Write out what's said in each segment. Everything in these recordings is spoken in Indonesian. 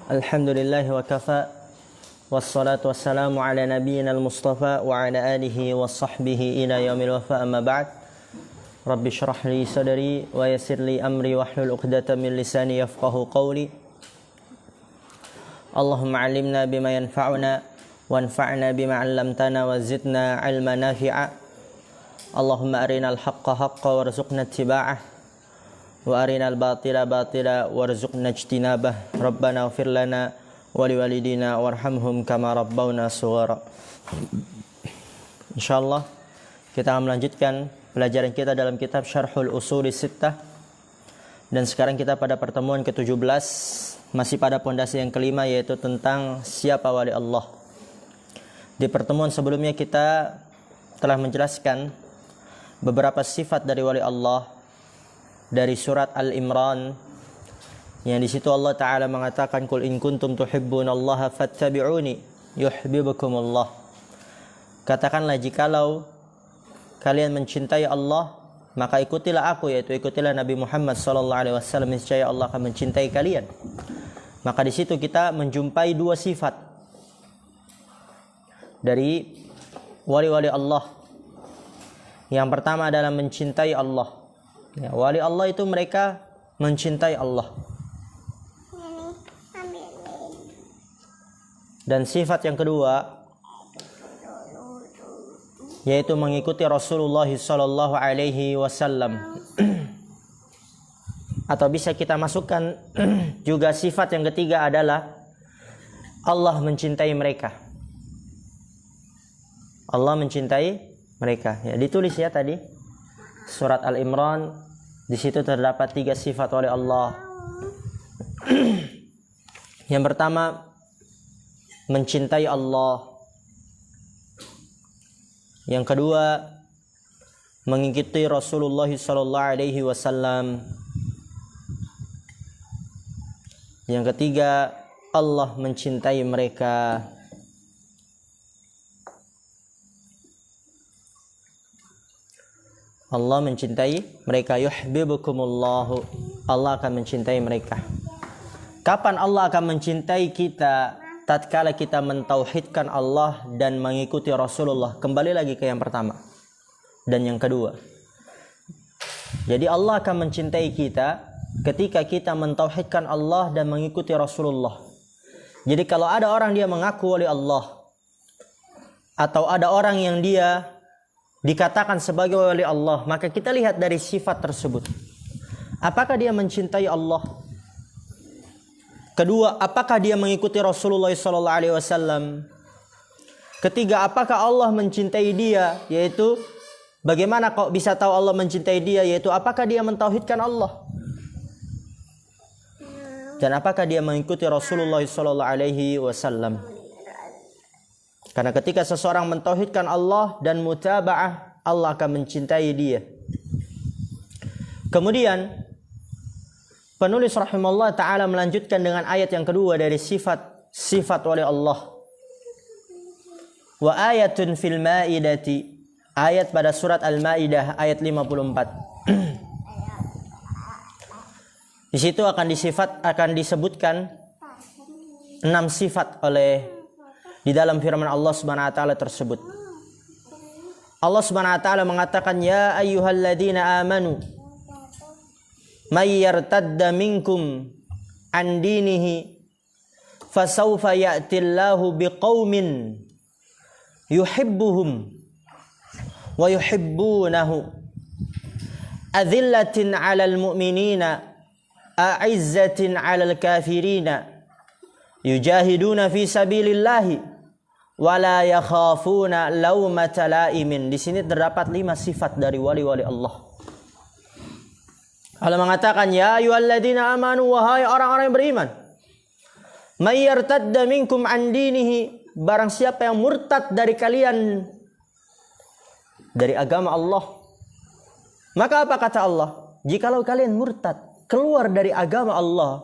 Alhamdulillahi wa kafa. Wassalatu wassalamu ala nabiyyina al-mustafa wa ala alihi wa sahbihi ila yaumil wafa, amma ba'd. Rabbi shrah li sadri wa yassir li amri wahlul 'uqdatam min lisani yafqahu qawli. Allahumma 'allimna bima yanfa'una wanfa'na bima 'allamtana wa zidna 'ilman nafi'a. Allahumma arinal haqqa haqqan warzuqna ittiba'ah wa arinal batila batila warzuqna ijtinabah. Rabbana ighfir lana wa liwalidina warhamhum kama rabbawna shighara. Insyaallah kita akan melanjutkan pelajaran kita dalam kitab Syarhul Usuli Sittah, dan sekarang kita pada pertemuan ke-17, masih pada pondasi yang kelima, yaitu tentang siapa wali Allah. Di pertemuan sebelumnya kita telah menjelaskan beberapa sifat dari wali Allah dari surat Al-Imran, yang di situ Allah Ta'ala mengatakan, Qul in kuntum tuhibbunallaha fattabi'uni yuhibbukumullah. Katakanlah, jikalau kalian mencintai Allah, maka ikutilah aku, yaitu ikutilah Nabi Muhammad SAW, niscaya Allah akan mencintai kalian. Maka di situ kita menjumpai dua sifat dari wali-wali Allah. Yang pertama adalah mencintai Allah. Ya, wali Allah itu mereka mencintai Allah. Dan sifat yang kedua yaitu mengikuti Rasulullah sallallahu alaihi wasallam. Atau bisa kita masukkan juga sifat yang ketiga adalah Allah mencintai mereka. Allah mencintai mereka. Ya, ditulis ya tadi surat Al-Imran. Di situ terdapat 3 sifat oleh Allah. Yang pertama, mencintai Allah. Yang kedua, mengikuti Rasulullah sallallahu alaihi wasallam. Yang ketiga, Allah mencintai mereka. Allah mencintai mereka, yuhibbukumullahu. Allah akan mencintai mereka. Kapan Allah akan mencintai kita? Tatkala kita mentauhidkan Allah dan mengikuti Rasulullah. Kembali lagi ke yang pertama dan yang kedua. Jadi Allah akan mencintai kita ketika kita mentauhidkan Allah dan mengikuti Rasulullah. Jadi kalau ada orang dia mengaku wali Allah, atau ada orang yang dia dikatakan sebagai wali Allah, maka kita lihat dari sifat tersebut. Apakah dia mencintai Allah? Kedua, apakah dia mengikuti Rasulullah SAW? Ketiga, apakah Allah mencintai dia? Yaitu, bagaimana kok bisa tahu Allah mencintai dia? Yaitu, apakah dia mentauhidkan Allah? Dan apakah dia mengikuti Rasulullah SAW? Karena ketika seseorang mentauhidkan Allah dan mutaba'ah, Allah akan mencintai dia. Kemudian penulis rahimahullah ta'ala melanjutkan dengan ayat yang kedua dari sifat wali Allah. Wa ayatun fil ma'idati, ayat pada surat Al-Ma'idah ayat 54. Di situ akan disebutkan 6 sifat di dalam firman Allah Subhanahu wa taala tersebut. Allah Subhanahu wa taala mengatakan, ya ayyuhalladzina amanu may yartadda minkum an dinihi fasawfa ya'tillahu biqaumin yuhibbuhum wa yuhibbunahu adzillatin 'alal mu'minina a'izzatin 'alal kafirina yujahiduna fi sabilillahi wala yakhafuna laumata laimin. Di sini terdapat 5 sifat dari wali-wali Allah. Allah mengatakan, ya ayyuhalladzina amanu, wahai orang-orang yang beriman, may yartadda minkum an dinihi, barang siapa yang murtad dari kalian dari agama Allah. Maka apa kata Allah? Jikalau kalian murtad, keluar dari agama Allah,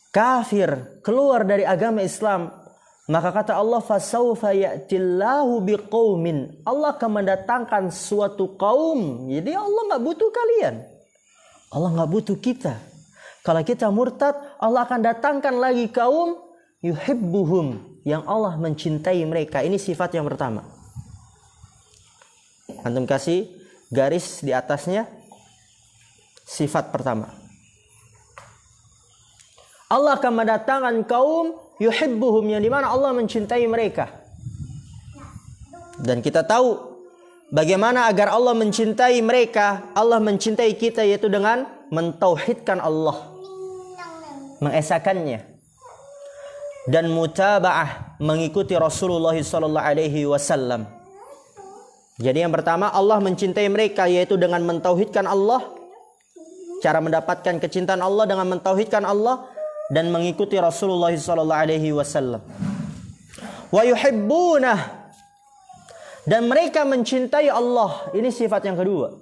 kafir, keluar dari agama Islam, maka kata Allah, fasawfa ya'tillahu biqaumin, Allah akan mendatangkan suatu kaum. Jadi Allah nggak butuh kalian, Allah nggak butuh kita. Kalau kita murtad, Allah akan datangkan lagi kaum yuhibbuhum, yang Allah mencintai mereka. Ini sifat yang pertama. Antum kasih garis di atasnya, sifat pertama. Allah akan mendatangkan kaum yuhibbuhum, yang dimana Allah mencintai mereka. Dan kita tahu bagaimana agar Allah mencintai mereka. Allah mencintai kita yaitu dengan mentauhidkan Allah, mengesakannya, dan mutaba'ah, mengikuti Rasulullah SAW. Jadi yang pertama, Allah mencintai mereka yaitu dengan mentauhidkan Allah. Cara mendapatkan kecintaan Allah dengan mentauhidkan Allah dan mengikuti Rasulullah SAW. Wa yuhibbunah, dan mereka mencintai Allah. Ini sifat yang kedua.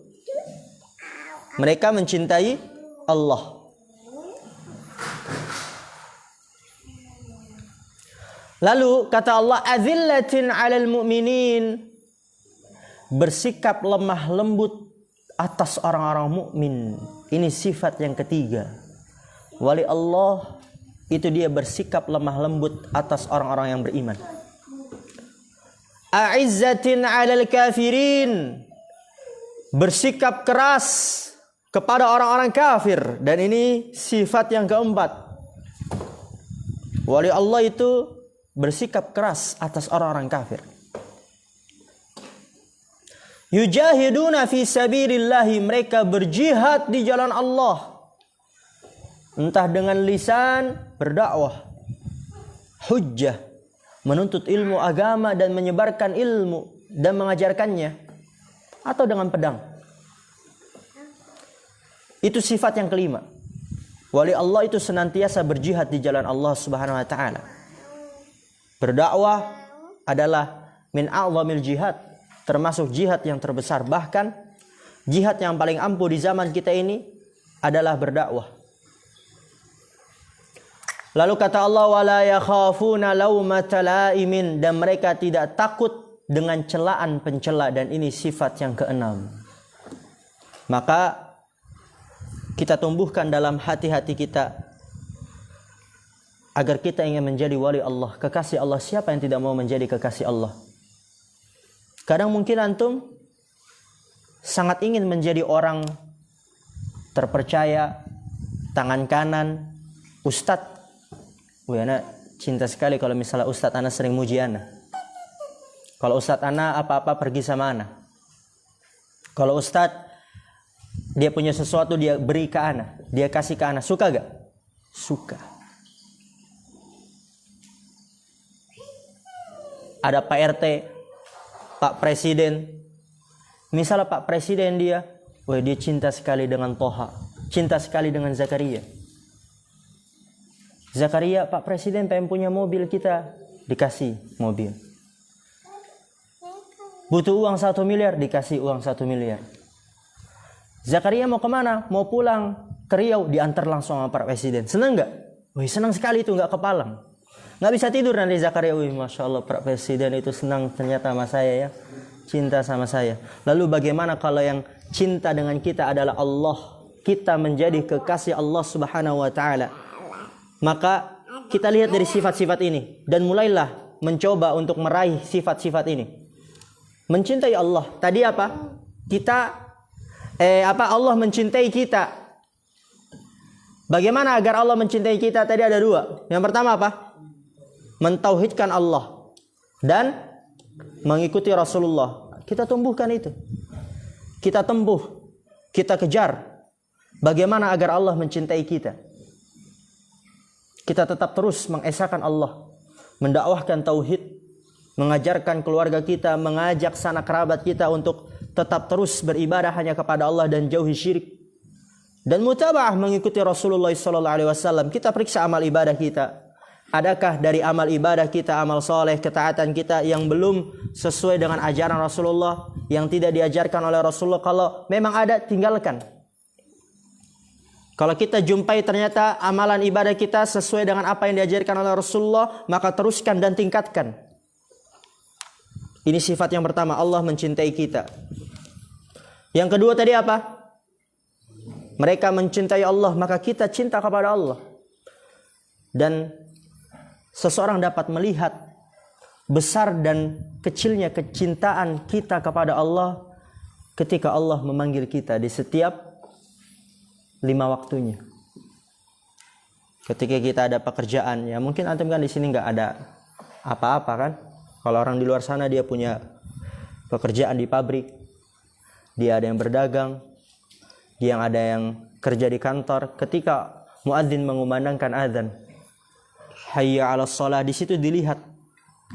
Mereka mencintai Allah. Lalu kata Allah, azillatin 'alal mu'minin, bersikap lemah lembut atas orang-orang mukmin. Ini sifat yang ketiga. Wali Allah itu dia bersikap lemah lembut atas orang-orang yang beriman. A'izzatin 'alal kafirin, bersikap keras kepada orang-orang kafir. Dan ini sifat yang keempat. Wali Allah itu bersikap keras atas orang-orang kafir. Yujahiduna fi sabilillahi, mereka berjihad di jalan Allah. Entah dengan lisan, berdakwah, hujjah, menuntut ilmu agama dan menyebarkan ilmu dan mengajarkannya, atau dengan pedang. Itu sifat yang kelima. Wali Allah itu senantiasa berjihad di jalan Allah Subhanahu wa taala. Berdakwah adalah min a'zamil jihad, termasuk jihad yang terbesar. Bahkan jihad yang paling ampuh di zaman kita ini adalah berdakwah. Lalu kata Allah, wala yakhafuna laumata laimin, dan mereka tidak takut dengan celaan pencela. Dan ini sifat yang keenam. Maka kita tumbuhkan dalam hati-hati kita agar kita ingin menjadi wali Allah, kekasih Allah. Siapa yang tidak mau menjadi kekasih Allah? Kadang mungkin antum sangat ingin menjadi orang terpercaya, tangan kanan, ustadz. Wih, anak cinta sekali kalau misalnya ustadz anak sering muji anak. Kalau ustadz anak apa-apa pergi sama anak. Kalau ustadz dia punya sesuatu dia beri ke anak, dia kasih ke anak. Suka gak? Suka. Ada Pak RT, Pak Presiden. Misalnya Pak Presiden dia cinta sekali dengan Toha, cinta sekali dengan Zakaria. Zakaria, Pak Presiden pengen punya mobil, kita dikasih mobil. Butuh uang 1 miliar, dikasih uang 1 miliar. Zakaria mau kemana? Mau pulang ke Riau, diantar langsung sama Pak Presiden. Senang gak? Senang sekali itu, gak kepalang. Gak bisa tidur nanti Zakaria. Masya Allah, Pak Presiden itu senang ternyata sama saya ya. Cinta sama saya. Lalu bagaimana kalau yang cinta dengan kita adalah Allah? Kita menjadi kekasih Allah Subhanahu wa ta'ala. Maka kita lihat dari sifat-sifat ini. Dan mulailah mencoba untuk meraih sifat-sifat ini. Mencintai Allah. Tadi apa? Allah mencintai kita. Bagaimana agar Allah mencintai kita? Tadi ada 2. Yang pertama apa? Mentauhidkan Allah. Dan mengikuti Rasulullah. Kita tumbuhkan itu. Kita tempuh. Kita kejar. Bagaimana agar Allah mencintai kita? Kita tetap terus mengesahkan Allah, mendakwahkan tauhid, mengajarkan keluarga kita, mengajak sanak kerabat kita untuk tetap terus beribadah hanya kepada Allah dan jauhi syirik. Dan mutaba'ah, mengikuti Rasulullah SAW. Kita periksa amal ibadah kita. Adakah dari amal ibadah kita, amal soleh, ketaatan kita yang belum sesuai dengan ajaran Rasulullah, yang tidak diajarkan oleh Rasulullah? Kalau memang ada, tinggalkan. Kalau kita jumpai ternyata amalan ibadah kita sesuai dengan apa yang diajarkan oleh Rasulullah, maka teruskan dan tingkatkan. Ini sifat yang pertama, Allah mencintai kita. Yang kedua tadi apa? mereka mencintai Allah, maka kita cinta kepada Allah. Dan seseorang dapat melihat besar dan kecilnya kecintaan kita kepada Allah ketika Allah memanggil kita di setiap 5 waktunya. Ketika kita ada pekerjaan, ya mungkin antum kan di sini nggak ada apa-apa kan? Kalau orang di luar sana dia punya pekerjaan di pabrik, dia ada yang berdagang, dia yang ada yang kerja di kantor. Ketika muadzin mengumandangkan azan, hayya 'alas shalah, di situ dilihat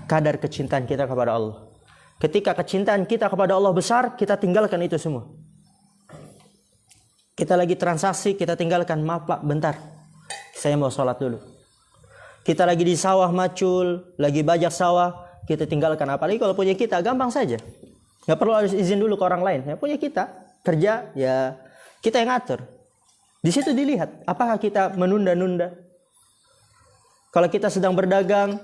kadar kecintaan kita kepada Allah. Ketika kecintaan kita kepada Allah besar, kita tinggalkan itu semua. Kita lagi transaksi, kita tinggalkan, maaf Pak, bentar, saya mau sholat dulu. Kita lagi di sawah macul, lagi bajak sawah, kita tinggalkan. Apalagi kalau punya kita, gampang saja. Nggak perlu harus izin dulu ke orang lain. Ya punya kita, kerja, ya kita yang ngatur. Di situ dilihat, apakah kita menunda-nunda. Kalau kita sedang berdagang,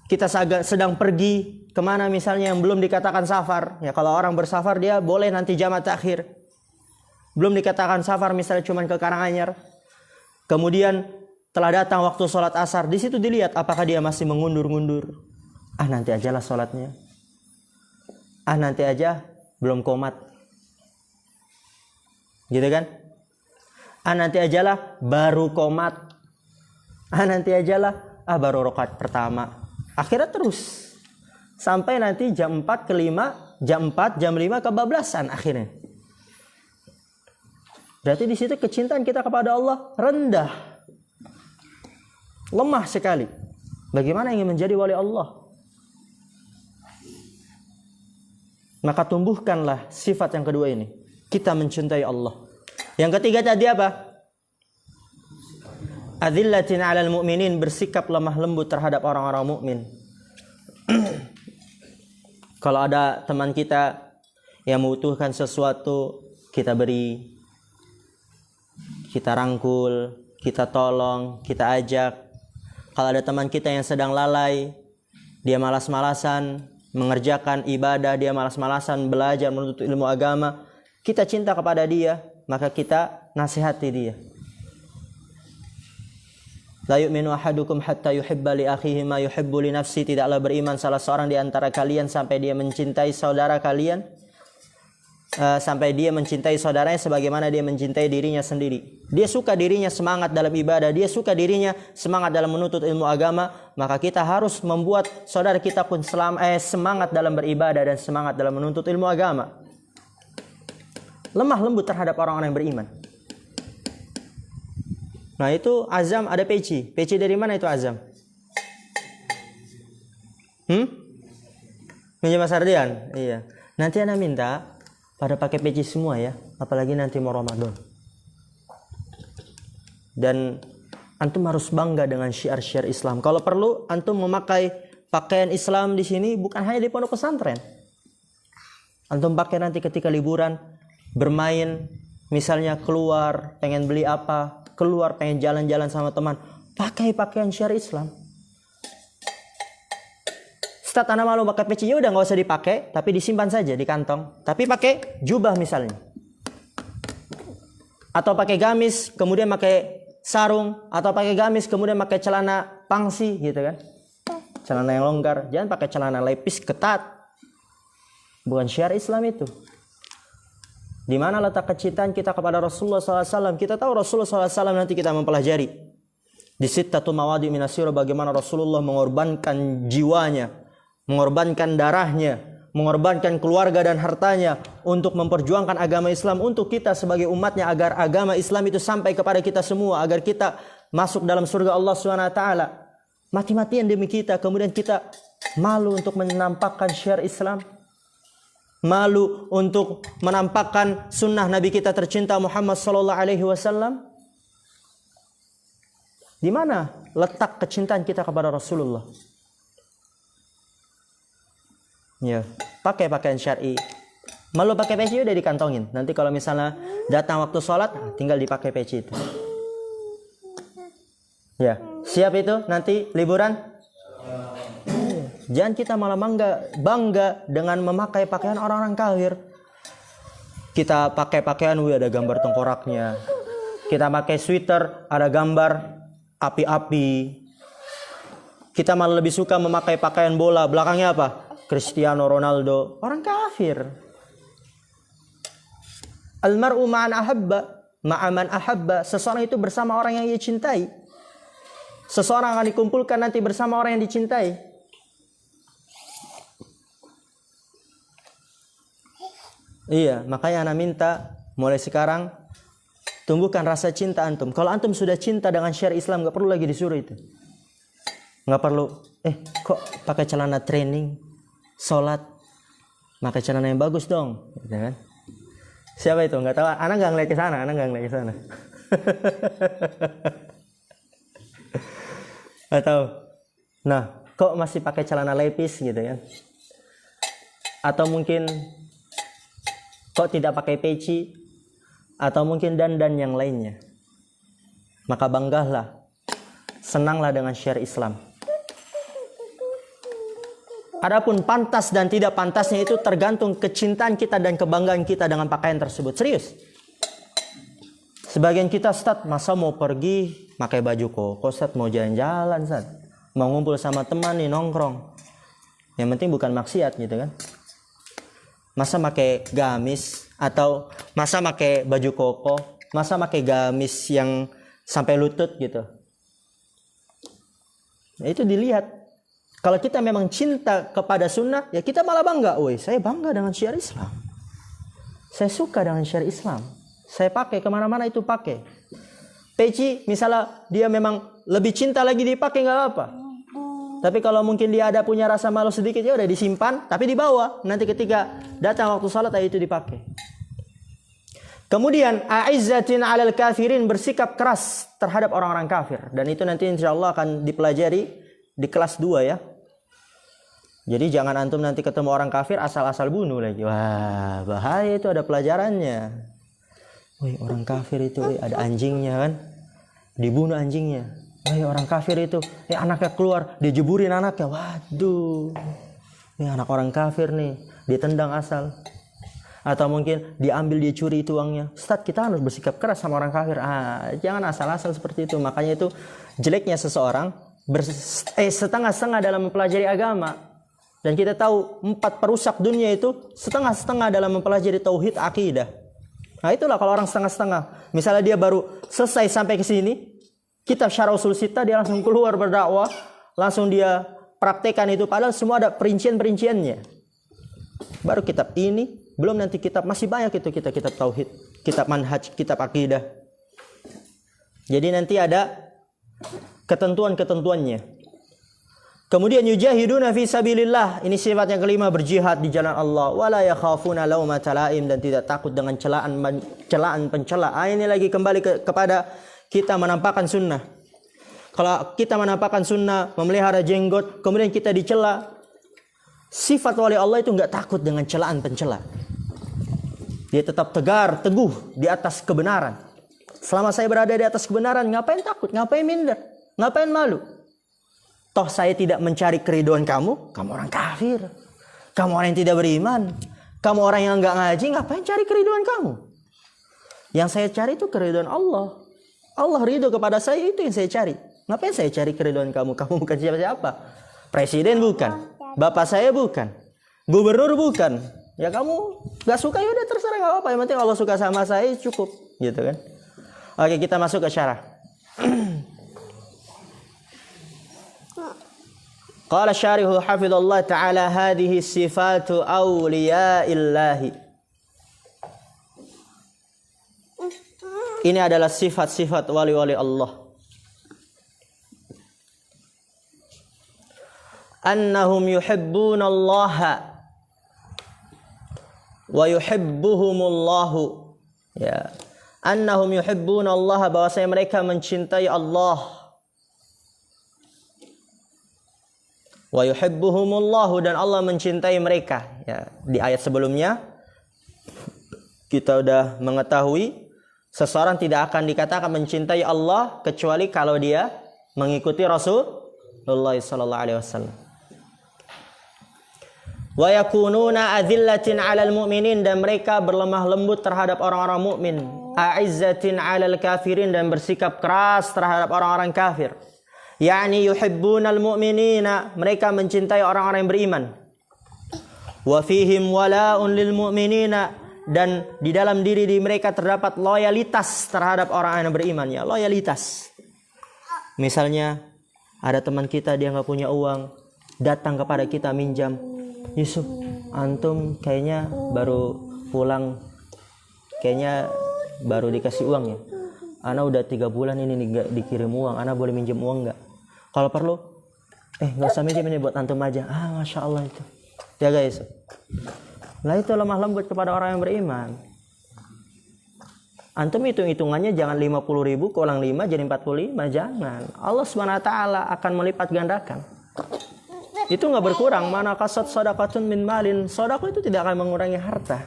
kita sedang pergi kemana misalnya yang belum dikatakan safar. Ya kalau orang bersafar dia boleh nanti jamak takhir. Belum dikatakan safar misalnya cuma ke Karanganyar. Kemudian telah datang waktu sholat asar. Di situ dilihat apakah dia masih mengundur-ngundur. Nanti ajalah sholatnya. Nanti aja belum qomat. Gitu kan? Nanti ajalah baru qomat. Nanti ajalah baru rakaat pertama. Akhirnya terus. Sampai nanti jam 4 ke 5, jam 4, jam 5 kebablasan akhirnya. Berarti di situ kecintaan kita kepada Allah rendah. Lemah sekali. Bagaimana ingin menjadi wali Allah? Maka tumbuhkanlah sifat yang kedua ini. Kita mencintai Allah. Yang ketiga tadi apa? Adzillatin 'alal mu'minin, bersikap lemah lembut terhadap orang-orang mukmin. Kalau ada teman kita yang membutuhkan sesuatu, kita beri. Kita rangkul, kita tolong, kita ajak. Kalau ada teman kita yang sedang lalai, dia malas-malasan mengerjakan ibadah, dia malas-malasan belajar menuntut ilmu agama, kita cinta kepada dia, maka kita nasihati dia. La yu'minu ahadukum hatta yuhibba li akhihi ma yuhibbu li nafsi. Tidaklah beriman salah seorang di antara kalian sampai dia mencintai saudara kalian, sampai dia mencintai saudaranya sebagaimana dia mencintai dirinya sendiri. Dia suka dirinya semangat dalam ibadah, dia suka dirinya semangat dalam menuntut ilmu agama, maka kita harus membuat saudara kita pun semangat dalam beribadah dan semangat dalam menuntut ilmu agama. Lemah lembut terhadap orang-orang yang beriman. Nah itu azam, ada peci. Peci dari mana itu azam? Minjem Mas Ardian? Iya. Nanti Anda minta pada pakai peci semua ya, apalagi nanti mau Ramadan. Dan antum harus bangga dengan syiar-syiar Islam. Kalau perlu antum memakai pakaian Islam di sini bukan hanya di pondok pesantren. Antum pakai nanti ketika liburan, bermain, misalnya keluar pengen beli apa, keluar pengen jalan-jalan sama teman, pakai pakaian syiar Islam. Ustaz, anak malu pakai peci, ya udah nggak usah dipakai, tapi disimpan saja di kantong. Tapi pakai jubah misalnya, atau pakai gamis kemudian pakai sarung, atau pakai gamis kemudian pakai celana pangsi gitu kan, celana yang longgar. Jangan pakai celana lepis ketat, bukan syiar Islam itu. Di mana letak kecintaan kita kepada Rasulullah SAW? Kita tahu Rasulullah SAW, nanti kita mempelajari di sittatu mawadi minas sirah bagaimana Rasulullah mengorbankan jiwanya, mengorbankan darahnya, mengorbankan keluarga dan hartanya untuk memperjuangkan agama Islam untuk kita sebagai umatnya, agar agama Islam itu sampai kepada kita semua, agar kita masuk dalam surga Allah SWT. Mati-matian demi kita, kemudian kita malu untuk menampakkan syiar Islam, malu untuk menampakkan sunnah Nabi kita tercinta Muhammad SAW. Di mana letak kecintaan kita kepada Rasulullah? Ya, pakai pakaian syar'i. Malu pakai peci udah dikantongin. Nanti kalau misalnya datang waktu sholat, tinggal dipakai peci itu. Ya, siap itu nanti liburan. Jangan kita malah bangga dengan memakai pakaian orang-orang kafir. Kita pakai pakaian, ada gambar tengkoraknya. Kita pakai sweater, ada gambar api-api. Kita malah lebih suka memakai pakaian bola, belakangnya apa? Cristiano Ronaldo, orang kafir. Almar'u ma'an ahabba, ma'aman ahabba. Seseorang itu bersama orang yang ia cintai. Seseorang akan dikumpulkan nanti bersama orang yang dicintai. Iya, makanya anak minta mulai sekarang tumbuhkan rasa cinta antum. Kalau antum sudah cinta dengan syariat Islam, gak perlu lagi disuruh itu. Gak perlu, kok pakai celana training, sholat, pakai celana yang bagus dong, gitu kan? Siapa itu? Gak tahu. Anak gak ngeliat ke sana, Atau, nah, kok masih pakai celana lepis, gitu kan? Atau mungkin kok tidak pakai peci, atau mungkin dandan yang lainnya. Maka banggalah, senanglah dengan syariat Islam. Adapun pantas dan tidak pantasnya itu tergantung kecintaan kita dan kebanggaan kita dengan pakaian tersebut. Serius. Sebagian kita, Ustaz, masa mau pergi pakai baju koko, Ustaz, mau jalan-jalan, Ustaz, mau ngumpul sama teman nih, nongkrong. Yang penting bukan maksiat gitu kan. Masa pakai gamis, atau masa pakai baju koko, masa pakai gamis yang sampai lutut gitu. Nah, itu dilihat. Kalau kita memang cinta kepada sunnah, ya kita malah bangga. Woi, saya bangga dengan syariat Islam. Saya suka dengan syariat Islam. Saya pakai kemana-mana itu pakai. Peci, misalnya dia memang lebih cinta lagi dipakai, nggak apa. Tapi kalau mungkin dia ada punya rasa malu sedikit, ya udah disimpan, tapi dibawa. Nanti ketika datang waktu salat, itu dipakai. Kemudian, a'izzatin 'alal kafirin, bersikap keras terhadap orang-orang kafir. Dan itu nanti insyaallah akan dipelajari di kelas 2 ya. Jadi jangan antum nanti ketemu orang kafir asal-asal bunuh lagi. Wah, bahaya itu, ada pelajarannya. Wih, orang kafir itu ada anjingnya kan? Dibunuh anjingnya. Wih, orang kafir itu anaknya keluar, dijeburin anaknya. Waduh. Ini anak orang kafir nih, ditendang asal. Atau mungkin diambil, dia curi itu uangnya. Ustaz, kita harus bersikap keras sama orang kafir. Jangan asal-asal seperti itu. Makanya itu jeleknya seseorang setengah-setengah dalam mempelajari agama. Dan kita tahu 4 perusak dunia itu setengah-setengah dalam mempelajari tauhid akidah. Nah itulah kalau orang setengah-setengah. Misalnya dia baru selesai sampai ke sini, kitab Syarah Ushul Sittah, dia langsung keluar berdakwah, langsung dia praktekkan itu, padahal semua ada perincian-perinciannya. Baru kitab ini, belum nanti kitab, masih banyak itu kitab tauhid, kitab manhaj, kitab akidah. Jadi nanti ada ketentuan-ketentuannya. Kemudian yujahiduna fi sabilillah, ini sifat yang kelima, berjihad di jalan Allah. Wala yakhafuna laumata laim, dan tidak takut dengan celaan pencela. Ini lagi kembali kepada kita menampakkan sunnah. Kalau kita menampakkan sunnah, memelihara jenggot, kemudian kita dicela, sifat wali Allah itu enggak takut dengan celaan pencela. Dia tetap tegar, teguh di atas kebenaran. Selama saya berada di atas kebenaran, ngapain takut, ngapain minder, ngapain malu? Toh saya tidak mencari keriduan kamu orang kafir. Kamu orang yang tidak beriman. Kamu orang yang enggak ngaji, ngapain cari keriduan kamu? Yang saya cari itu keriduan Allah. Allah ridho kepada saya, itu yang saya cari. Ngapain saya cari keriduan kamu? Kamu bukan siapa-siapa. Presiden bukan. Bapak saya bukan. Gubernur bukan. Ya kamu gak suka, ya udah terserah, gak apa-apa. Yang penting Allah suka sama saya cukup. Gitu kan. Oke, kita masuk ke syarah. Qala syarihu hafidhallah ta'ala, hadhihi sifatu awliyaillahi. Ini adalah sifat-sifat wali-wali Allah. Annahum yuhibbunallaha wa yuhibbuhumullahu. Ya. Annahum yuhibbunallaha, bahwasanya mereka mencintai Allah. Wa yuhibbuhumullahu, dan Allah mencintai mereka. Ya, di ayat sebelumnya kita sudah mengetahui seseorang tidak akan dikatakan mencintai Allah kecuali kalau dia mengikuti Rasulullah sallallahu alaihi wasallam. Wa yakununa adzillatin 'alal mu'minin, dan mereka berlemah lembut terhadap orang-orang mukmin. A'izzatin 'alal kafirin, dan bersikap keras terhadap orang-orang kafir. Yani yuhibbunal mu'minina, mereka mencintai orang-orang yang beriman. Wa fihim wala'un lil mu'minina, dan di dalam diri mereka terdapat loyalitas terhadap orang yang beriman, ya, loyalitas. Misalnya ada teman kita, dia nggak punya uang, datang kepada kita minjam. Yusuf, antum kayaknya baru pulang, kayaknya baru dikasih uang ya. Ana udah 3 bulan ini dikirim uang, ana boleh minjem uang nggak? Kalau perlu, nggak usah minjem, ini buat antum aja. Masya Allah itu. Ya guys. Nah itu lemah lembut kepada orang yang beriman. Antum hitung-hitungannya jangan 50.000 kurang 5 jadi 45, jangan. Allah SWT akan melipat gandakan. Itu nggak berkurang. Mana kasat sadaqatun min malin, sedekah itu tidak akan mengurangi harta.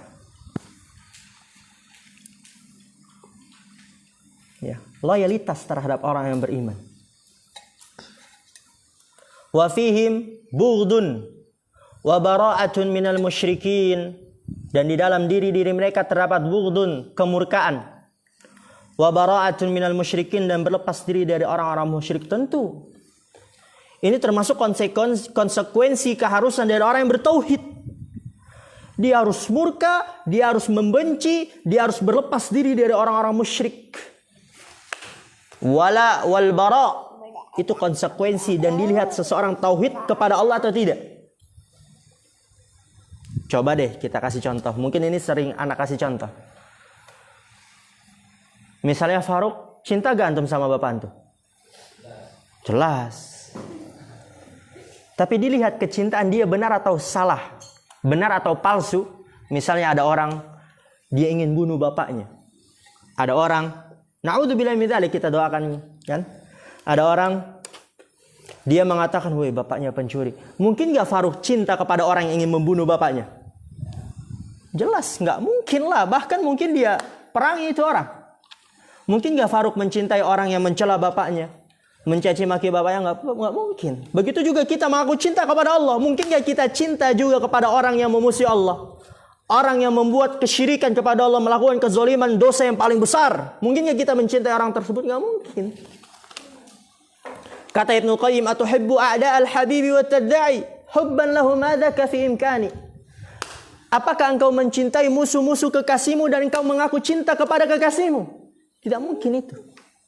Ya, loyalitas terhadap orang yang beriman. Wa fihim bughdun wa bara'atun minal musyrikin, dan di dalam diri mereka terdapat bughdun, kemurkaan. Wa bara'atun minal musyrikin, dan berlepas diri dari orang-orang musyrik. Tentu ini termasuk konsekuensi keharusan dari orang yang bertauhid. Dia harus murka, dia harus membenci, dia harus berlepas diri dari orang-orang musyrik. Wala wal bara, itu konsekuensi dan dilihat seseorang tauhid kepada Allah atau tidak. Coba deh kita kasih contoh. Mungkin ini sering anak kasih contoh. Misalnya Faruk, cinta gak antum sama bapak antum? Jelas. Tapi dilihat kecintaan dia benar atau salah, benar atau palsu. Misalnya ada orang, dia ingin bunuh bapaknya. Ada orang, na'udzubillah min dzalik, kita doakan kan. Ada orang, dia mengatakan, woi bapaknya pencuri. Mungkin gak Faruk cinta kepada orang yang ingin membunuh bapaknya? Jelas gak mungkin lah. Bahkan mungkin dia perangi itu orang. Mungkin gak Faruk mencintai orang yang mencela bapaknya, mencaci maki bapaknya? Nggak mungkin. Begitu juga kita mengaku cinta kepada Allah. Mungkin nggak kita cinta juga kepada orang yang memusuhi Allah, orang yang membuat kesyirikan kepada Allah, melakukan kezaliman, dosa yang paling besar? Mungkin nggak kita mencintai orang tersebut? Nggak mungkin. Kata Ibnu Qayyim, atuhibbu a'da al-habibi wa tadda'i hubban lahu madzaka fi imkani. Apakah engkau mencintai musuh-musuh kekasihmu dan engkau mengaku cinta kepada kekasihmu? Tidak mungkin itu.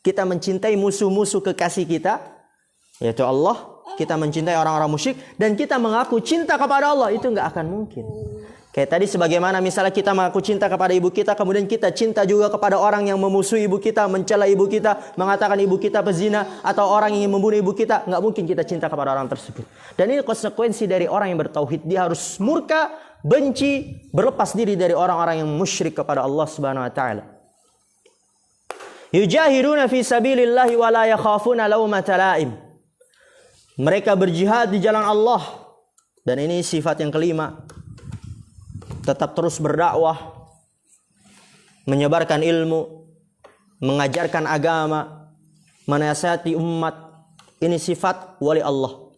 Kita mencintai musuh-musuh kekasih kita, yaitu Allah. Kita mencintai orang-orang musyrik dan kita mengaku cinta kepada Allah. Itu nggak akan mungkin. Kayak tadi sebagaimana misalnya kita mengaku cinta kepada ibu kita, kemudian kita cinta juga kepada orang yang memusuhi ibu kita, mencela ibu kita, mengatakan ibu kita pezina, atau orang yang ingin membunuh ibu kita. Nggak mungkin kita cinta kepada orang tersebut. Dan ini konsekuensi dari orang yang bertauhid. Dia harus murka, benci, berlepas diri dari orang-orang yang musyrik kepada Allah Subhanahu wa taala. Yujahiruna fi sabilillahi wa la yakhafuna laumata laim. Mereka berjihad di jalan Allah. Dan ini sifat yang kelima. Tetap terus berdakwah, menyebarkan ilmu, mengajarkan agama, menasihati umat. Ini sifat wali Allah.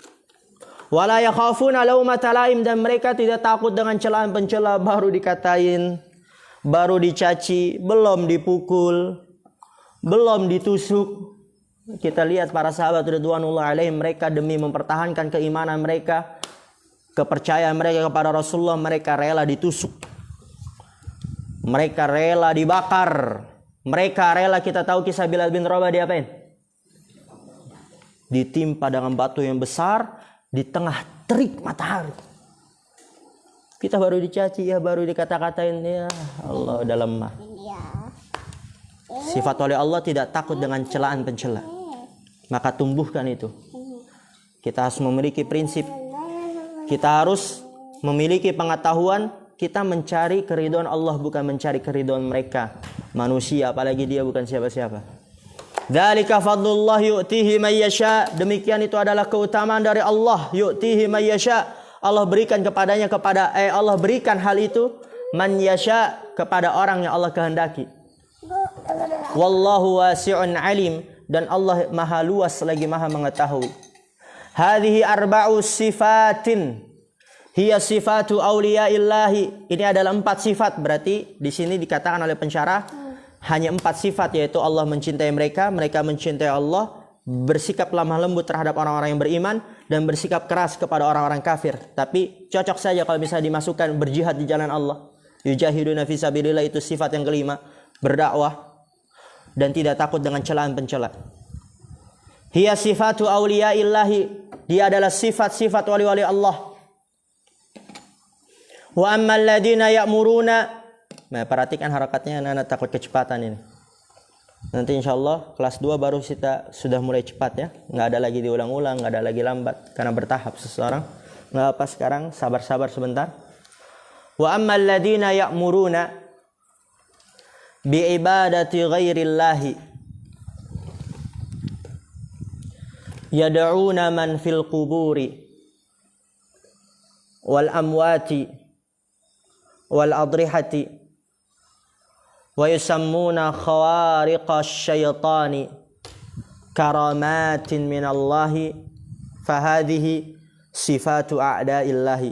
Wa la yakhafuna laumata laim, dan mereka tidak takut dengan celaan pencela. Baru dikatain, baru dicaci, belum dipukul, belum ditusuk. Kita lihat para sahabat ridwanullah alaihim, mereka demi mempertahankan keimanan mereka, kepercayaan mereka kepada Rasulullah, mereka rela ditusuk, mereka rela dibakar, mereka rela, kita tahu kisah Bilal bin Rabah diapain? Ditimpa dengan batu yang besar di tengah terik matahari. Kita baru dicaci ya, baru dikata-katain ya, Allah udah lemah. Sifat oleh Allah tidak takut dengan celaan pencela. Maka tumbuhkan itu. Kita harus memiliki prinsip. Kita harus memiliki pengetahuan. Kita mencari keridhaan Allah, bukan mencari keridhaan mereka, manusia, apalagi dia bukan siapa-siapa. Dzalika fadlullah yu'tihi may yasha. Demikian itu adalah keutamaan dari Allah. Yu'tihi may yasha. Allah berikan kepadanya Allah berikan hal itu man yasha, kepada orang yang Allah kehendaki. Wallahu wasi'un alim, dan Allah maha luas lagi maha mengetahui. Hadhihi arba'u sifatin Hiya sifatu awliyaillahi. Ini adalah 4 sifat. Berarti di sini dikatakan oleh pensyarah hanya 4 sifat, yaitu Allah mencintai mereka, mereka mencintai Allah, bersikap lemah lembut terhadap orang-orang yang beriman, dan bersikap keras kepada orang-orang kafir. Tapi cocok saja kalau bisa dimasukkan berjihad di jalan Allah. Yujahiduna fi sabilillah, itu sifat yang kelima. Berdakwah dan tidak takut dengan celaan pencela. Hiya sifatu awliyaillahi. Dia adalah sifat-sifat wali-wali Allah. Wa ammal ladina ya'muruna. Nah, perhatikan harakatnya, anak takut kecepatan ini. Nanti insyaallah kelas 2 baru kita sudah mulai cepat ya. Nggak ada lagi diulang-ulang, nggak ada lagi lambat. Karena bertahap seseorang. Nggak apa sekarang, sabar-sabar sebentar. Wa ammal ladina ya'muruna bi'ibadati ghairillahi yad'una man fil quburi wal amwati wal adrihati wa yusammuna khawariqa syaitani karamatin minallahi fahadhihi sifatu a'da'illahi.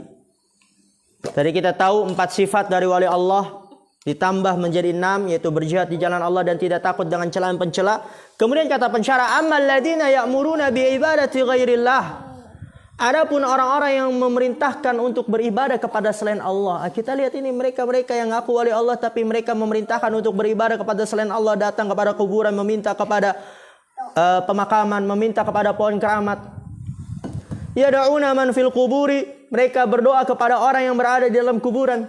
Tadi kita tahu 4 sifat dari wali Allah ditambah menjadi 6, yaitu berjihad di jalan Allah dan tidak takut dengan celaan pencela. Kemudian kata pensyarah, ammal ladina ya'muruna bi ibadati ghairillah. Adapun orang-orang yang memerintahkan untuk beribadah kepada selain Allah. Kita lihat ini mereka-mereka yang ngaku wali Allah tapi mereka memerintahkan untuk beribadah kepada selain Allah, datang kepada kuburan, meminta kepada pemakaman, meminta kepada pohon keramat. Yad'una man fil quburi, mereka berdoa kepada orang yang berada di dalam kuburan.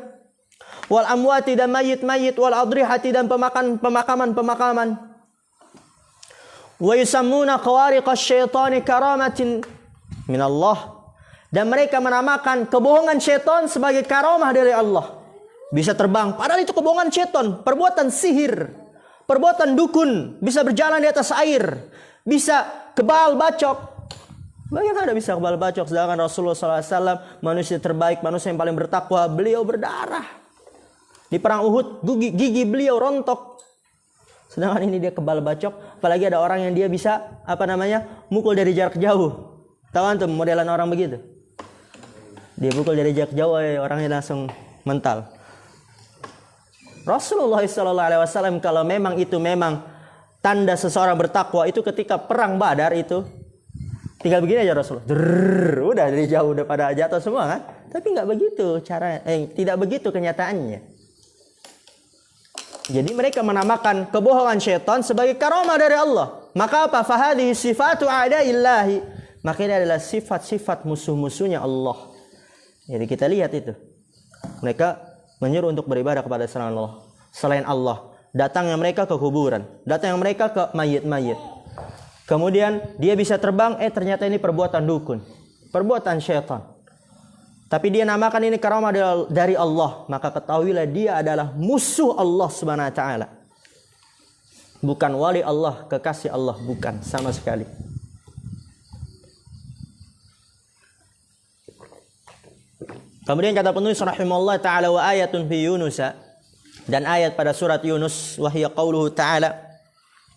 Wal amwati, dan mayit-mayit, wal adrihati, dan pemakaman-pemakaman. Wa yusammuna khawariqa syaitani karamatin minallah, dan mereka menamakan kebohongan syaitan sebagai karamah dari Allah. Bisa terbang, padahal itu kebohongan syaitan, perbuatan sihir, perbuatan dukun, bisa berjalan di atas air, bisa kebal bacok. Bagaimana bisa kebal bacok sedangkan Rasulullah SAW manusia terbaik, manusia yang paling bertakwa, beliau berdarah. Di perang Uhud gigi beliau rontok. Sedangkan ini dia kebal bacok, apalagi ada orang yang dia bisa mukul dari jarak jauh. Tahu antum modelan orang begitu? Dia pukul dari jarak jauh, orangnya langsung mental. Rasulullah SAW kalau memang itu memang tanda seseorang bertakwa, itu ketika perang Badar itu tinggal begini aja Rasulullah. Udah dari jauh udah pada jatuh semua kan? Tapi nggak begitu tidak begitu kenyataannya. Jadi mereka menamakan kebohongan syaitan sebagai karamah dari Allah. Maka apa? Fahadhihi sifatu a'da'illahi. Maka ini adalah sifat-sifat musuh-musuhnya Allah. Jadi kita lihat itu. Mereka menyuruh untuk beribadah kepada selain Allah. Datangnya mereka ke kuburan. Datangnya mereka ke mayit-mayit. Kemudian dia bisa terbang, ternyata ini perbuatan dukun. Perbuatan syaitan. Tapi dia namakan ini karamah dari Allah. Maka ketahuilah dia adalah musuh Allah Subhanahu wa ta'ala. Bukan wali Allah, kekasih Allah. Bukan, sama sekali. Kemudian kata penulis rahimahullah ta'ala, wa ayatun fi Yunus, dan ayat pada surat Yunus, wa hiya qauluhu ta'ala,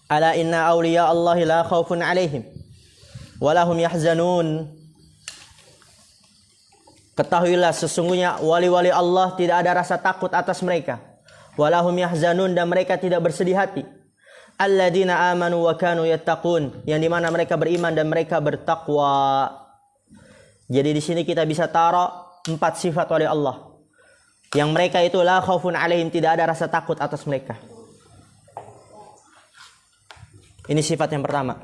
ala inna awliya Allahi la khawfun alaihim wa lahum yahzanun. Ketahuilah sesungguhnya wali-wali Allah tidak ada rasa takut atas mereka, wa lahum yahzanun, dan mereka tidak bersedih hati. Alladzina amanu wa kanu yattaqun, yang dimana mereka beriman dan mereka bertakwa. Jadi di sini kita bisa taruh 4 sifat wali Allah. Yang mereka itu la khaufun alaihim, tidak ada rasa takut atas mereka. Ini sifat yang pertama.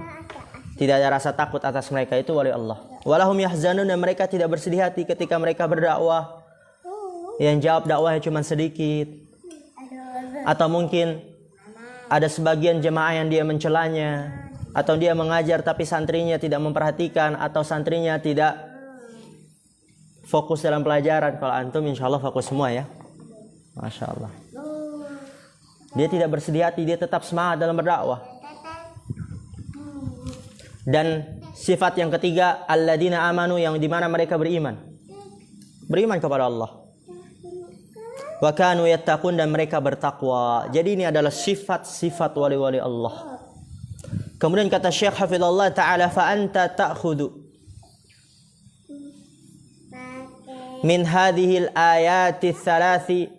Tidak ada rasa takut atas mereka, itu wali Allah. Walahum yahzanun, dan mereka tidak bersedih hati ketika mereka berdakwah. Yang jawab dakwahnya cuma sedikit. Atau mungkin ada sebagian jemaah yang dia mencelanya. Atau dia mengajar tapi santrinya tidak memperhatikan. Atau santrinya tidak fokus dalam pelajaran. Kalau antum insya Allah fokus semua ya. Masya Allah. Dia tidak bersedih hati, dia tetap semangat dalam berdakwah. Dan sifat yang ketiga, alladzina amanu, yang dimana mereka beriman. Beriman kepada Allah. Wa kanu yattaqun, dan mereka bertakwa. Jadi ini adalah sifat-sifat wali-wali Allah. Kemudian kata Syekh Hafizallah Ta'ala, fa anta ta'khudu min hadhil ayati thalathi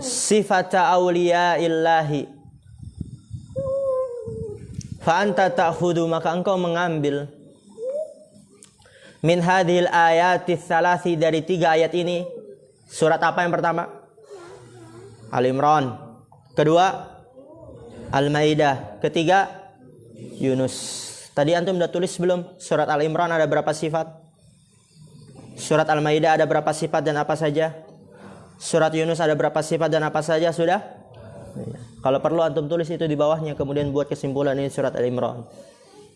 sifata awliyaillahi fa anta ta'khudhu, maka engkau mengambil min hadhil ayati thalathi, dari 3 ayat ini. Surat apa yang pertama? Al-Imran. Kedua Al-Maidah. Ketiga Yunus. Tadi antum udah tulis belum? Surat Al-Imran ada berapa sifat? Surat Al-Maidah ada berapa sifat dan apa saja? Surat Yunus ada berapa sifat dan apa saja? Sudah? Kalau perlu antum tulis itu di bawahnya, kemudian buat kesimpulan. Ini surat Al-Imran,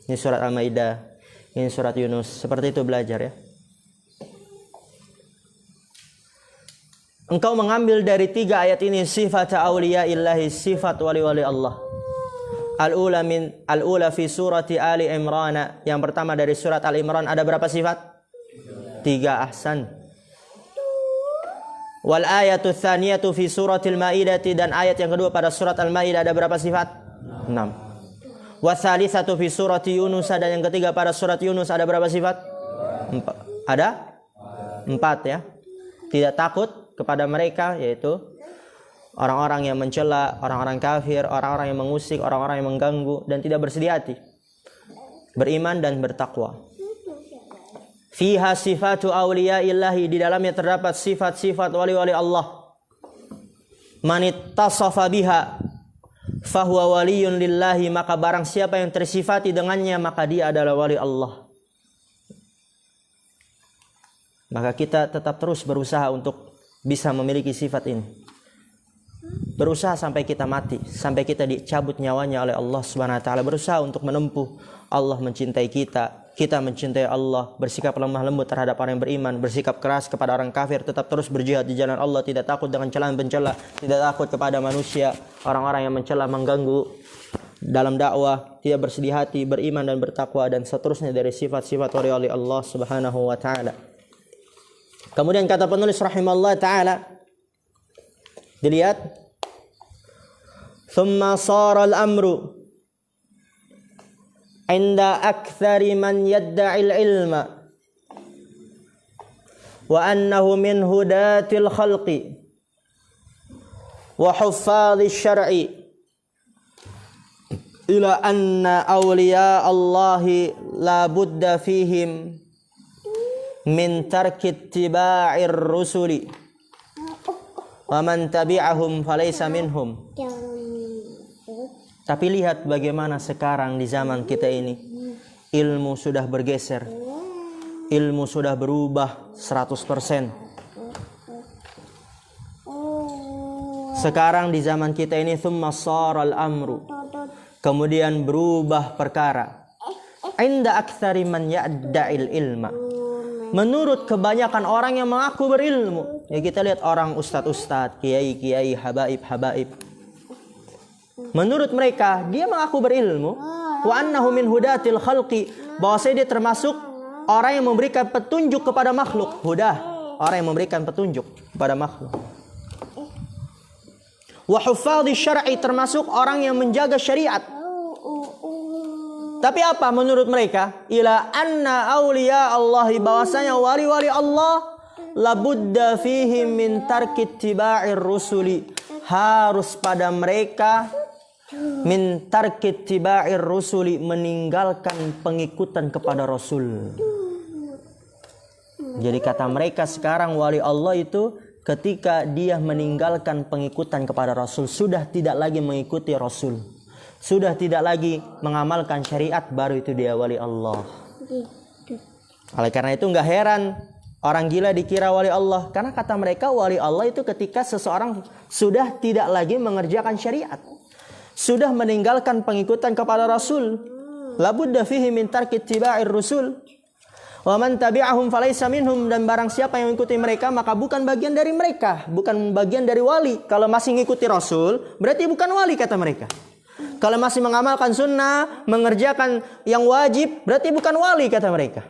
ini surat Al-Maidah, ini surat Yunus. Seperti itu belajar ya. Engkau mengambil dari 3 ayat ini sifat awliyaillahi, sifat wali-wali Allah. Al-ula fi surati Ali Imran. Yang pertama dari surat Al-Imran ada berapa sifat? 3. Ahsan. Wal ayatu tsaniyatu fi suratil Maidah, dan ayat yang kedua pada surat Al-Maidah ada berapa sifat? 6. Wa tsalitsatu fi surati Yunus, dan yang ketiga pada surat Yunus ada berapa sifat? 4. Ada 4 ya. Tidak takut kepada mereka, yaitu orang-orang yang mencela, orang-orang kafir, orang-orang yang mengusik, orang-orang yang mengganggu, dan tidak bersedih hati. Beriman dan bertakwa. Fiha sifatu awliyaillahi, di dalamnya terdapat sifat-sifat wali-wali Allah. Manittasafa biha fahuwa waliyun lillahi, maka barang siapa yang tersifati dengannya maka dia adalah wali Allah. Maka kita tetap terus berusaha untuk bisa memiliki sifat ini. Berusaha sampai kita mati, sampai kita dicabut nyawanya oleh Allah Subhanahu wa taala. Berusaha untuk menempuh. Allah mencintai kita, kita mencintai Allah, bersikap lemah lembut terhadap orang yang beriman, bersikap keras kepada orang kafir, tetap terus berjihad di jalan Allah, tidak takut dengan celaan pencela, tidak takut kepada manusia, orang-orang yang mencela, mengganggu dalam dakwah, tidak bersedih hati, beriman dan bertakwa, dan seterusnya dari sifat-sifat wali Allah Subhanahu wa taala. Kemudian kata penulis rahimallahu taala, dilihat, thumma sara al-amru inda aktsari man yadda'il ilma wa annahu min hudatil khalqi wa huffadhish syar'i ila anna awliya Allahi la budda fihim min tarki ittiba'ir rusuli wa man tabi'ahum falaysa minhum. Tapi lihat bagaimana sekarang di zaman kita ini, ilmu sudah bergeser, ilmu sudah berubah 100%. Sekarang di zaman kita ini, thumma saral amru, kemudian berubah perkara, inda aktsari man ya'da'il ilma, menurut kebanyakan orang yang mengaku berilmu. Ya, kita lihat orang ustadz-ustadz, kiai-kiai, habaib. Menurut mereka, dia mengaku berilmu. Wa annahu min hudatil khalqi, bahwasanya dia termasuk orang yang memberikan petunjuk kepada makhluk. Hudah, orang yang memberikan petunjuk kepada makhluk. Wa huffadhish syar'i, termasuk orang yang menjaga syariat. Tapi apa menurut mereka? Ila anna awliya Allahi, bahwasanya wali-wali Allah labudda fihim min tarki ittiba'ir rusuli, harus pada mereka min tarki ittiba'ir rusuli, meninggalkan pengikutan kepada Rasul. Jadi kata mereka sekarang wali Allah itu ketika dia meninggalkan pengikutan kepada Rasul, sudah tidak lagi mengikuti Rasul, sudah tidak lagi mengamalkan syariat, baru itu dia wali Allah. Oleh karena itu enggak heran orang gila dikira wali Allah, karena kata mereka wali Allah itu ketika seseorang sudah tidak lagi mengerjakan syariat, sudah meninggalkan pengikutan kepada Rasul. Labudda fihi min tarki ittiba'ir rusul wa man tabi'ahum falaysa minhum, dan barang siapa yang mengikuti mereka maka bukan bagian dari mereka, bukan bagian dari wali. Kalau masih mengikuti Rasul berarti bukan wali kata mereka. Kalau masih mengamalkan sunnah, mengerjakan yang wajib, berarti bukan wali kata mereka.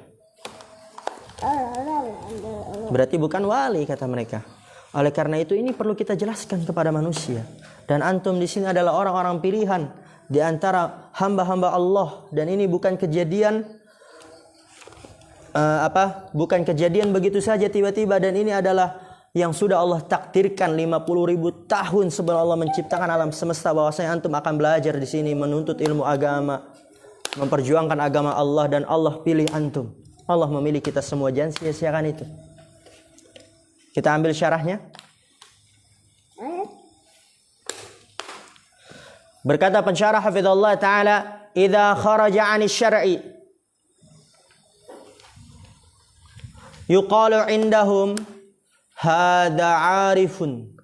Berarti bukan wali kata mereka. Oleh karena itu ini perlu kita jelaskan kepada manusia. Dan antum di sini adalah orang-orang pilihan di antara hamba-hamba Allah, dan ini bukan kejadian bukan kejadian begitu saja tiba-tiba, dan ini adalah yang sudah Allah takdirkan 50.000 tahun sebelum Allah menciptakan alam semesta, bahwasanya antum akan belajar di sini, menuntut ilmu agama, memperjuangkan agama Allah, dan Allah pilih antum. Allah memilih kita semua, jangan sia-siakan itu. Kita ambil syarahnya. Berkata pensyarah hafizallahu taala, "Idza kharaja 'ani syar'i yuqalu 'indahum hadza 'arifun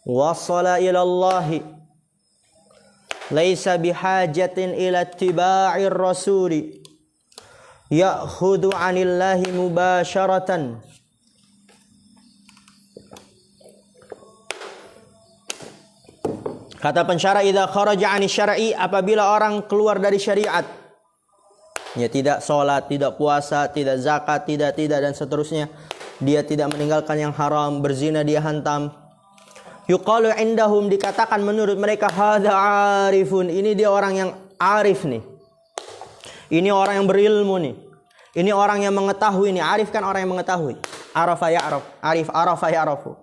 wasala ila Allah laisa bihajatin ila ittiba'ir rasuli ya'khudhu 'anillahi mubasharatan." Kata pensyarah, idza kharaja 'ani syar'i, apabila orang keluar dari syariat, ya tidak salat, tidak puasa, tidak zakat, tidak dan seterusnya, dia tidak meninggalkan yang haram, berzina dia hantam. Yuqalu indahum, dikatakan menurut mereka, hadza 'arifun, ini dia orang yang arif nih. Ini orang yang berilmu nih. Ini orang yang mengetahui nih. Arif kan orang yang mengetahui. Arafa ya'raf, arif arafa ya'rafu.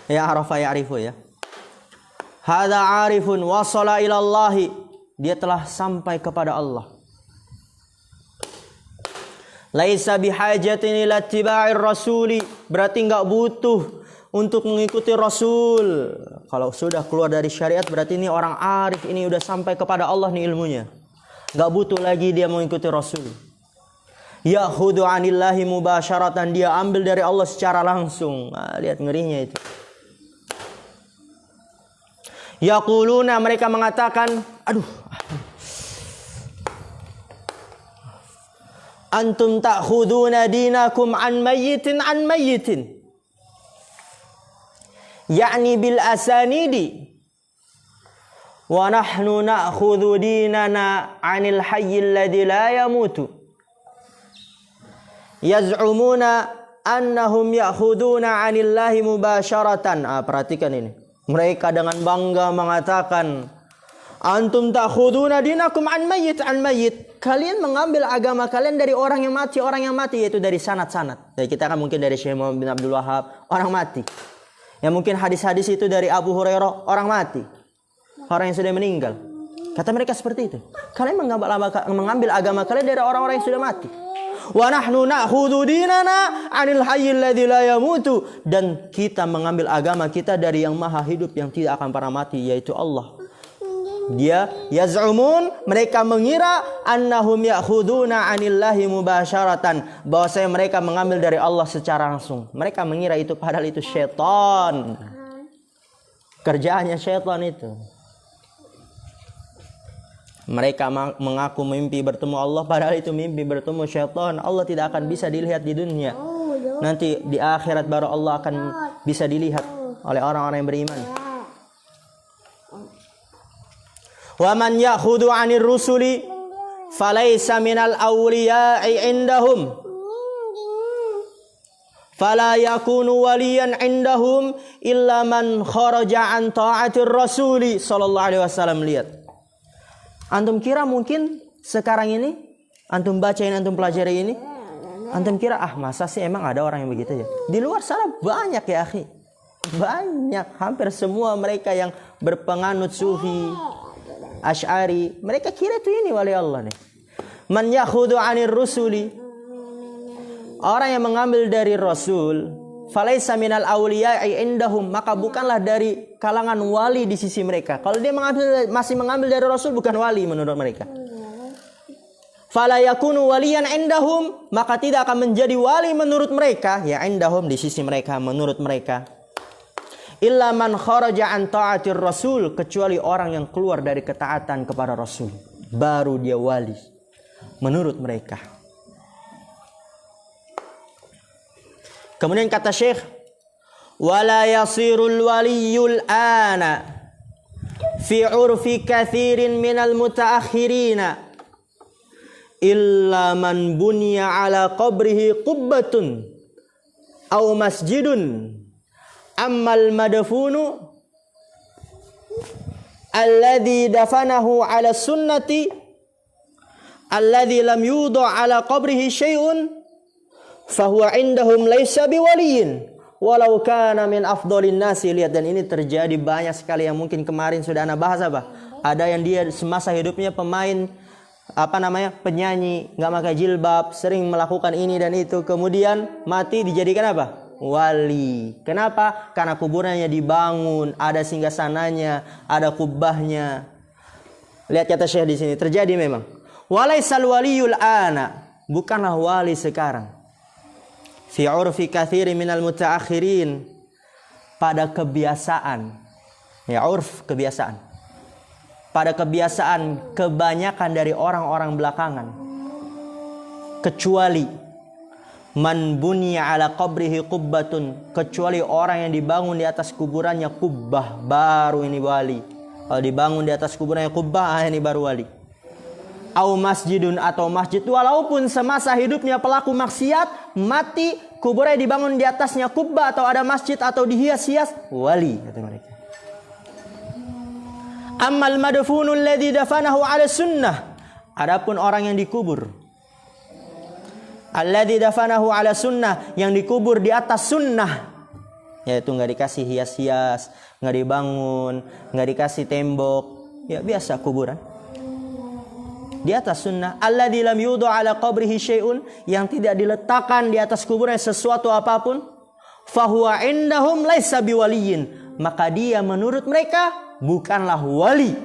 Ya arafa ya'rifu ya. Hadza 'arifun wasala ila Allah, dia telah sampai kepada Allah. Laisa bihajatin ila ittiba'ir rasuli, berarti enggak butuh untuk mengikuti Rasul. Kalau sudah keluar dari syariat berarti ini orang arif, ini udah sampai kepada Allah nih ilmunya. Enggak butuh lagi dia mengikuti Rasul. Ya'khudhu 'anillahi mubasharatan, dia ambil dari Allah secara langsung. Nah, lihat ngerinya itu. Yaquluna, mereka mengatakan, antum ta'khuduna dinakum an mayyitin yakni bil asanidi wa nahnu na'khudhu dinana 'anil hayyil ladzi la yamutu yaz'umuna annahum ya'khuduna 'anillahi mubasharatan. Perhatikan ini. Mereka dengan bangga mengatakan, antum ta'khuduna dinakum an mayyit. Kalian mengambil agama kalian dari orang yang mati, yaitu dari sanad-sanad. Dari kita kan mungkin dari Syekh Muhammad bin Abdul Wahhab, orang mati. Yang mungkin hadis-hadis itu dari Abu Hurairah, orang mati. Orang yang sudah meninggal. Kata mereka seperti itu. Kalian mengambil agama kalian dari orang-orang yang sudah mati. Wa nahnu na'khudhu dinana 'anil hayyil ladzi la yamutu, dan kita mengambil agama kita dari yang maha hidup yang tidak akan pernah mati, yaitu Allah. Dia yaz'umun, mereka mengira annahum ya'khuduna 'anillahi mubasharatan, bahwasanya mereka mengambil dari Allah secara langsung. Mereka mengira itu, padahal itu syaitan. Kerjaannya syaitan itu. Mereka mengaku mimpi bertemu Allah, padahal itu mimpi bertemu syaitan. Allah tidak akan bisa dilihat di dunia. Nanti di akhirat baru Allah akan bisa dilihat oleh orang-orang yang beriman. Wa man ya'khudhu 'anir rusuli falaysa minal awliya'i 'indahum fala yakunu waliyan 'indahum illa man kharaja 'an ta'atir rasuli sallallahu alaihi wasallam. Lihat. Antum kira mungkin sekarang ini antum baca ini, antum pelajari ini, antum kira masa sih emang ada orang yang begitu ya? Di luar sana banyak ya akhi. Banyak, hampir semua mereka yang berpenganut sufi, Asy'ari, mereka kira itu ini wali Allah nih. Man yakhudhu 'anir rusuli, orang yang mengambil dari Rasul, falaisa minal awliya'i indahum, maka bukanlah dari kalangan wali di sisi mereka. Kalau dia masih mengambil dari Rasul, bukan wali menurut mereka. Fala yakunu waliyan indahum, maka tidak akan menjadi wali menurut mereka, ya indahum di sisi mereka, menurut mereka. Illa man kharaja an ta'atir Rasul, kecuali orang yang keluar dari ketaatan kepada Rasul, baru dia wali menurut mereka. Kemudian kata Syekh, wala yasirul waliyul ana fi urfi kathirin minal mutaakhirina illa man bunya ala qabrihi qubbatun aw masjidun ammal madfunu alladhi dafanahu ala sunnati alladzi lam yudha ala qabrihi syai'un fahuwa indahum laisa biwaliyin walau kana min afdhalin nasi. Lihat, dan ini terjadi banyak sekali yang mungkin kemarin sudah ana bahas apa? Ada yang dia semasa hidupnya pemain penyanyi, nggak pakai jilbab, sering melakukan ini dan itu, kemudian mati dijadikan apa? Wali. Kenapa? Karena kuburannya dibangun, ada singgasananya, ada kubahnya. Lihat kata Syekh di sini, terjadi memang. Walaisal waliyul ana, bukanlah wali sekarang. Fi urfi katsiri minal mutaakhirin, pada kebiasaan. Ya, urf, kebiasaan. Pada kebiasaan kebanyakan dari orang-orang belakangan. Kecuali man bunya ala qabrihi qubbatun, kecuali orang yang dibangun di atas kuburannya kubbah, baru ini wali. Kalau dibangun di atas kuburannya kubbah, ini baru wali. Au masjidun, atau masjid, walaupun semasa hidupnya pelaku maksiat, mati kuburnya dibangun di atasnya kubbah atau ada masjid atau dihias-hias, wali, kata mereka. Ammal madfunul ladzi dafanahu ala sunnah, adapun orang yang dikubur, alladzi dafanahu ala sunnah, yang dikubur di atas sunnah, yaitu nggak dikasih hias-hias, nggak dibangun, nggak dikasih tembok, ya biasa kuburan di atas sunnah. Alladzi lam yudha ala qabrihi syai'un, yang tidak diletakkan di atas kuburnya sesuatu apapun, fahuwa indahum laisa biwaliyin, maka dia menurut mereka bukanlah wali,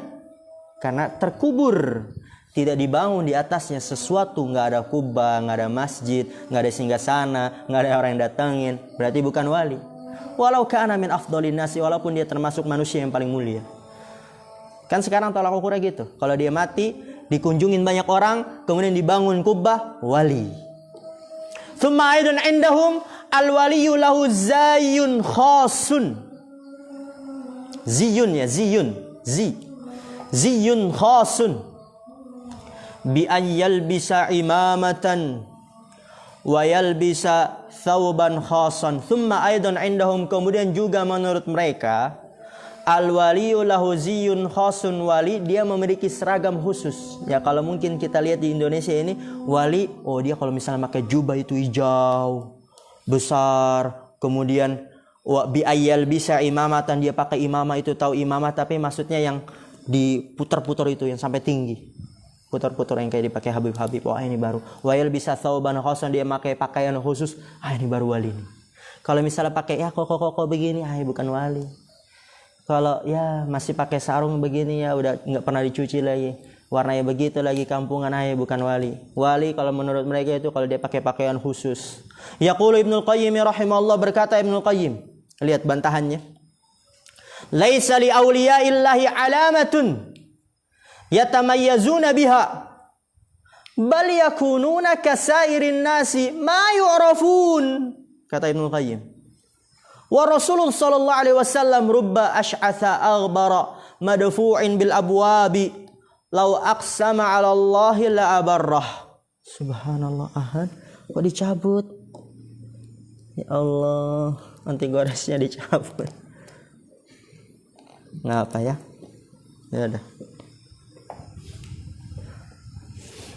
karena terkubur, tidak dibangun di atasnya sesuatu, nggak ada kubah, nggak ada masjid, nggak ada singgasana, nggak ada orang yang datangin, berarti bukan wali. Walau kana min afdhalin nasi, walaupun dia termasuk manusia yang paling mulia. Kan sekarang tolak ukurnya gitu, kalau dia mati dikunjungin banyak orang, kemudian dibangun kubah, wali. Tsumma aidun indahum al-waliyyu lahu zayyun khasun. Ziyun, ya, ziyun, ziyun khasun bi an yalbisa imamatan wa yalbisa thawban khasan. Thumma aidan indahum, kemudian juga menurut mereka, al waliyyu lahu ziyun khasun, wali dia memiliki seragam khusus. Ya, kalau mungkin kita lihat di Indonesia ini, wali, oh dia kalau misalnya pakai jubah itu hijau besar, kemudian wa bi ayyal bisa imamatan, dia pakai imamah, itu tahu imamah tapi maksudnya yang diputar-putar itu, yang sampai tinggi, putar-putar yang kayak dipakai Habib-Habib. Wah, ini baru. Wa yal bisa thawban khasan, dia pakai pakaian khusus, ini baru wali nih. Kalau misalnya pakai ya kok begini, bukan wali. Kalau ya masih pakai sarung begini, ya udah nggak pernah dicuci lagi, warnanya begitu lagi, kampungan, bukan wali. Wali kalau menurut mereka itu kalau dia pakai pakaian khusus. Yaqulu Ibnul Qayyim rahimahullah, berkata Ibnul Qayyim, lihat bantahannya. Laisa li awliyaillahi alamatun yatamayyazuna biha bal yakununa kasairin nasi ma yu'rafun, kata Ibnul Qayyim. Wa Rasulullah sallallahu alaihi wasallam rubba ash'atha aghbara madfu'in bil abwabi law aqsama 'ala Allahi la abarrah. Subhanallah, ahad kok dicabut? Ya Allah, anti goresnya dicabut. Ngapa ya? Ya udah.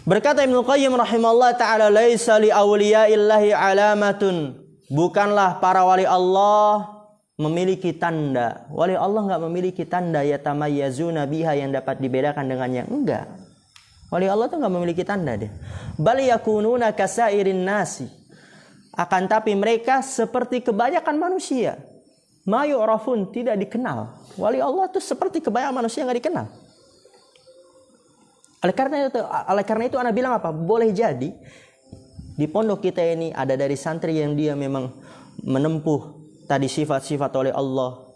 Berkata Ibnu Qayyim rahimahullah taala, laisa li awliyaillahi alamatun, bukanlah para wali Allah memiliki tanda. Wali Allah enggak memiliki tanda yatamayyazuna biha, yang dapat dibedakan dengannya. Enggak. Wali Allah itu enggak memiliki tanda dia. Bal yakununa kasairin nasi, akan tapi mereka seperti kebanyakan manusia. Ma yu'rafun, tidak dikenal. Wali Allah itu seperti kebanyakan manusia yang enggak dikenal. Oleh karena itu anak bilang apa? Boleh jadi di pondok kita ini ada dari santri yang dia memang menempuh tadi sifat-sifat oleh Allah.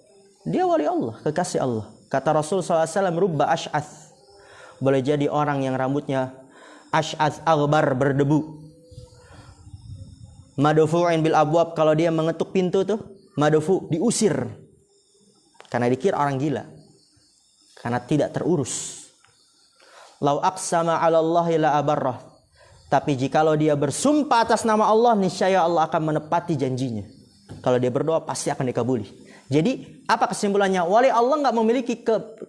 Dia wali Allah, kekasih Allah. Kata Rasul SAW, rubba ash'ath, boleh jadi orang yang rambutnya ash'ath aghbar, berdebu. Madfu'in bil abwab, kalau dia mengetuk pintu tuh, madfu, diusir. Karena dikira orang gila, karena tidak terurus. Lau aqsama 'ala Allahi la abarrah, tapi jikalau dia bersumpah atas nama Allah, niscaya Allah akan menepati janjinya. Kalau dia berdoa pasti akan dikabuli. Jadi apa kesimpulannya? Wali Allah enggak memiliki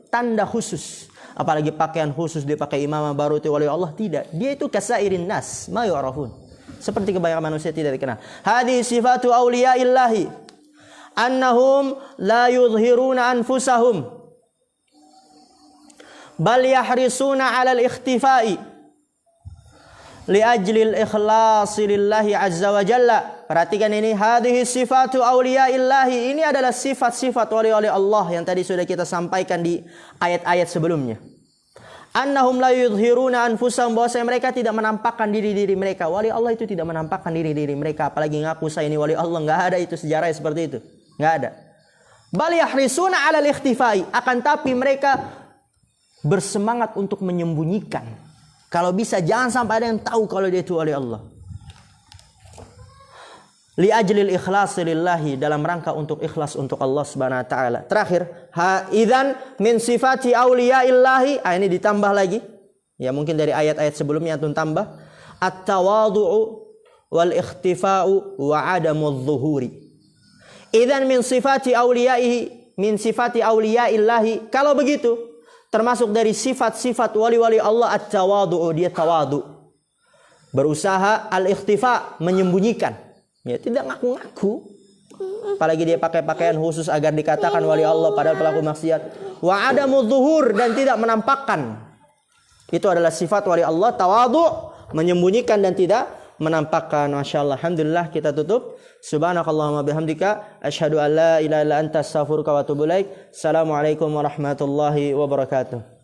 tanda khusus. apalagi pakaian khusus dia pakai imamah baru itu wali Allah. Tidak, dia itu kasairin nas ma yu'rafun, seperti kebanyakan manusia tidak dikenal. Hadhihi sifatu awliyaillahi annahum la yudhhiruna anfusahum bal yahrisuna 'ala al-ikhtifai li ajli al-ikhlasi lillahi azza wa jalla. Perhatikan ini, hadhihi sifatu awliyaillahi, ini adalah sifat-sifat wali-wali Allah yang tadi sudah kita sampaikan di ayat-ayat sebelumnya. Annahum la yudhhiruna anfusahum, bahwa mereka tidak menampakkan diri-diri mereka. Wali Allah itu tidak menampakkan diri-diri mereka, apalagi ngaku saya ini wali Allah. Enggak ada itu sejarah seperti itu. Enggak ada. Bal yahrisuna 'ala al-ikhtifai, akan tapi mereka bersemangat untuk menyembunyikan. Kalau bisa jangan sampai ada yang tahu kalau dia itu wali Allah. Li ajlil ikhlasi lillahi, dalam rangka untuk ikhlas untuk Allah Subhanahu wa taala. Terakhir, idzan min sifati auliyaillahi, ini ditambah lagi. Ya mungkin dari ayat-ayat sebelumnya antum tambah, at-tawadhu'u wal ikhtifa'u wa 'adamudz zuhuri. Idzan min sifati auliyaihi, min sifati auliyaillahi, kalau begitu termasuk dari sifat-sifat wali-wali Allah at-tawadhu'u, dia tawadu. Berusaha, al-ikhtifa, menyembunyikan. Ya, tidak ngaku-ngaku. Apalagi dia pakai pakaian khusus agar dikatakan wali Allah padahal pelaku maksiat. Wa adamudz zuhur, dan tidak menampakkan. Itu adalah sifat wali Allah, tawadhu, menyembunyikan dan tidak menampakkan. Masyaallah. Alhamdulillah, kita tutup. Subhanakallahumma bihamdika asyhadu an la ilaha illa anta astaghfiruka wa atubu ilaik. Assalamualaikum warahmatullahi wabarakatuh.